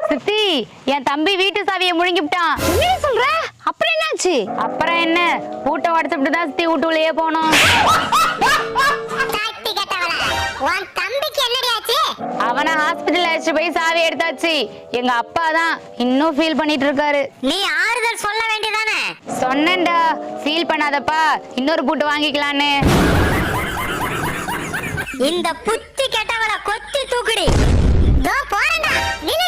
சித்தி, என் தம்பி வீட்டு சாவியை முழுங்கிவிட்டான். என்ன சொல்ற? அப்புறம் என்னாச்சு? அப்புறம் என்ன, பூட்டை உடச்சுட்டு தான் சித்தி வீட்டுக்குள்ளேயே போனோம். உன் தம்பிக்கு என்னடி ஆச்சு? அவனை ஹாஸ்பிட்டல் அழைச்சிட்டு போய் சாவி எடுத்தாச்சு. எங்க அப்பா தான் இன்னும் ஃபீல் பண்ணிட்டு இருக்காரு. நீ ஆறுதல் சொல்ல வேண்டியதானே? சொன்னேன்டா, ஃபீல் பண்ணாதப்பா, இன்னொரு பூட்டு வாங்கிக்கலான்னு. இந்த புத்தி கெட்டவளை கொத்தி தூக்குடி. தோ போறேன்டா. நின்னு